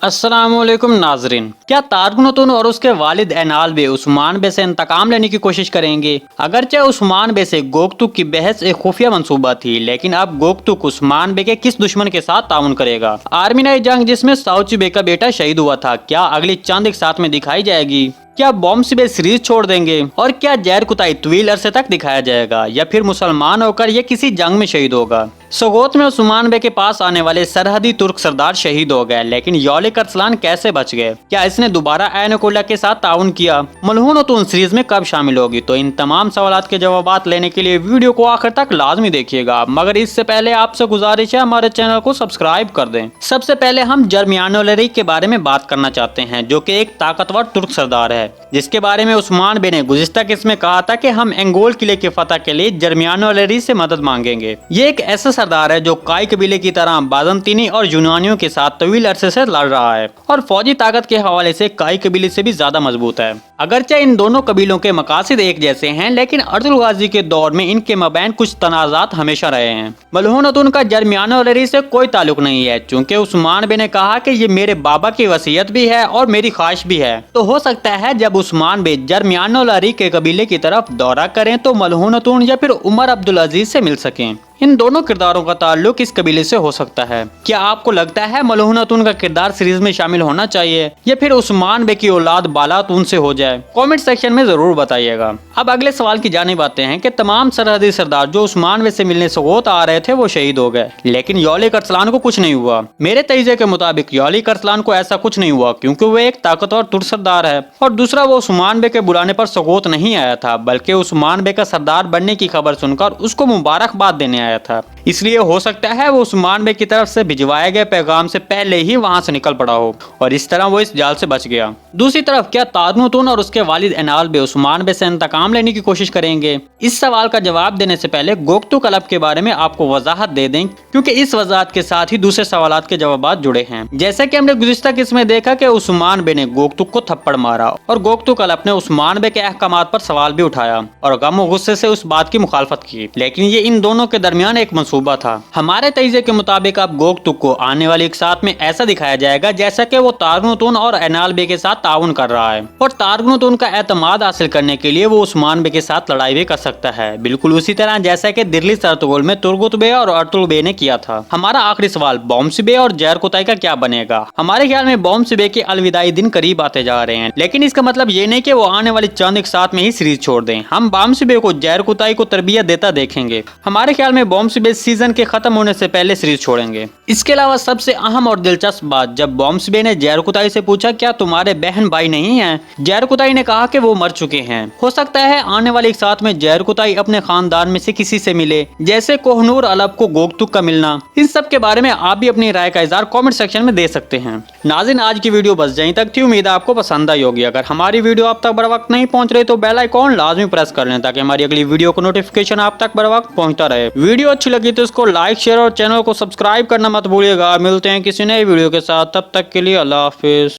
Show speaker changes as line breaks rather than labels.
अस्सलाम वालेकुम नाजरीन। क्या तारगुनतुन और उसके वालिद एनाल बे उस्मान बे से इंतकाम लेने की कोशिश करेंगे? अगरचे उस्मान बे से गोकतुक की बहस एक खुफिया मंसूबा थी, लेकिन अब गोकतुक उस्मान बे के किस दुश्मन के साथ ताउन करेगा? आर्मीनाई जंग जिसमें साउची बे का बेटा शहीद हुआ था, क्या अगली चंद एक साथ में दिखाई जाएगी? क्या बॉम्ब बे सीरीज छोड़ देंगे? और क्या जैर कुताई तवील अरसे तक दिखाया जाएगा, या फिर मुसलमान होकर ये किसी जंग में शहीद होगा? सोगोत में उस्मान बे के पास आने वाले सरहदी तुर्क सरदार शहीद हो गए, लेकिन यौलिक अरसलान कैसे बच गए? क्या इसने दोबारा ऐनकुल्ला के साथ ताउन किया? मलहूनतुन सीरीज में कब शामिल होगी? तो इन तमाम सवालात के जवाबात लेने के लिए वीडियो को आखिर तक लाजमी देखिएगा, मगर इससे पहले आपसे गुजारिश है हमारे चैनल को सब्सक्राइब कर दें। सबसे पहले हम जर्मियानोलरी के बारे में बात करना चाहते हैं, जो कि एक ताकतवर तुर्क सरदार है, जिसके बारे में उस्मान बे ने गुज़िश्ता किस्म में कहा था कि हम एंगोल किले के फतह के लिए जर्मियानोलरी से मदद मांगेंगे। ये एक ऐसा सरदार है जो काई कबीले की तरह बाजंतीनी और यूनानियों के साथ तवील अरसे से लड़ रहा है और फौजी ताकत के हवाले से काई कबीले से भी ज्यादा मजबूत है। अगरचे इन दोनों कबीलों के मकासद एक जैसे हैं, लेकिन अर्तुल गाजी के दौर में इनके मबैन कुछ तनाजात हमेशा रहे हैं। मलहूनतुन का जर्मियानोलरी से कोई ताल्लुक नहीं है, चूँकि उस्मान बे ने कहा कि ये मेरे बाबा की वसीयत भी है और मेरी ख्वाहिश भी है। तो हो सकता है जब उस्मान बे जर्मियानोलरी के कबीले की तरफ दौरा करें तो मलहूनतुन या फिर उमर अब्दुल अजीज से मिल सकें। इन दोनों किरदारों का ताल्लुक इस कबीले से हो सकता है। क्या आपको लगता है मलहूनतुन का किरदार सीरीज में शामिल होना चाहिए, या फिर उस्मान बे की औलाद बालातून से हो जाए? कमेंट सेक्शन में जरूर बताइएगा। अब अगले सवाल की जानिब आते हैं कि तमाम सरहदी सरदार जो उस्मान बे से मिलने सोगोत आ रहे थे वो शहीद हो गए, लेकिन यौलिक अरसलान को कुछ नहीं हुआ। मेरे तइजे के मुताबिक यौलिक अरसलान को ऐसा कुछ नहीं हुआ, क्योंकि वो एक ताकतवर तुर्क सरदार है, और दूसरा वो उस्मान बे के बुलाने पर सोगोत नहीं आया था, बल्कि उस्मान बे का सरदार बनने की खबर सुनकर उसको मुबारकबाद देने आया था। इसलिए हो सकता है वो उस्मान बे की तरफ से भिजवाए गए पैगाम से पहले ही वहां से निकल पड़ा हो, और इस तरह वो इस जाल से बच गया। दूसरी तरफ क्या तारगुनतुन और उसके वालिद एनाल बे उस्मान बे से इंतकाम लेने की कोशिश करेंगे? इस सवाल का जवाब देने से पहले गोकतुक अलब के बारे में आपको वजाहत दे दें, क्योंकि इस वजाहत के साथ ही दूसरे सवालात के जवाब जुड़े हैं। जैसे कि हमने गुज़िश्ता किस्म में देखा कि उस्मान बे ने गोकतुक को थप्पड़ मारा, और गोकतुक अलब ने उस्मान बे के अहकामात पर सवाल भी उठाया और गम और गुस्से से उस बात की मुखालफत की, लेकिन ये इन दोनों के दरमियान एक मंसूबा था। हमारे तइजे के मुताबिक अब गोकतुक को आने वाली एक साथ में ऐसा दिखाया जाएगा जैसा कि वो तारगुनतुन और एनाल बे के साथ ताउन कर रहा है, और तारगुनतुन का एतमाद हासिल करने के लिए वो उस्मान बे के साथ लड़ाई भी कर सकता है, बिल्कुल उसी तरह जैसा कि दिरली सरतुगुल में तुर्गुत बे और अर्तुल बे ने किया था। हमारा आखिरी सवाल बॉम्ब बे और जैर कुताई का क्या बनेगा? हमारे ख्याल में बॉम्ब बे के अलविदाई दिन करीब आते जा रहे हैं, लेकिन इसका मतलब ये नहीं कि वो आने वाली चंद एक साथ में ही सीरीज छोड़ दें। हम बॉम्ब बे को जैर कुताई को तरबियत देता देखेंगे। हमारे ख्याल में बॉम्ब बे सीजन के खत्म होने से पहले सीरीज छोड़ेंगे। इसके अलावा सबसे अहम और दिलचस्प बात, जब बॉम्ब बे ने जैर कुताई से पूछा क्या तुम्हारे बहन भाई नहीं हैं, जैर कुताई ने कहा कि वो मर चुके हैं। हो सकता है आने वाले एक साथ में जैर कुताई अपने खानदान में से किसी से मिले, जैसे कोहनूर अलब को गोकतुक का मिलना। इन सब के बारे में आप भी अपनी राय का इज़हार कमेंट सेक्शन में दे सकते हैं। नाज़रीन, आज की वीडियो बस यहीं तक थी। उम्मीद है आपको पसंद आई होगी। अगर हमारी वीडियो आप तक बर वक्त नहीं पहुंच रही तो बेल आइकॉन लाजमी प्रेस कर लें, ताकि हमारी अगली वीडियो को नोटिफिकेशन आप तक बर वक्त पहुंचता रहे। वीडियो अच्छी लगी तो इसको लाइक शेयर और चैनल को सब्सक्राइब करना मत भूलिएगा। मिलते हैं किसी नई वीडियो के साथ, तब तक के लिए अल्लाह हाफिज।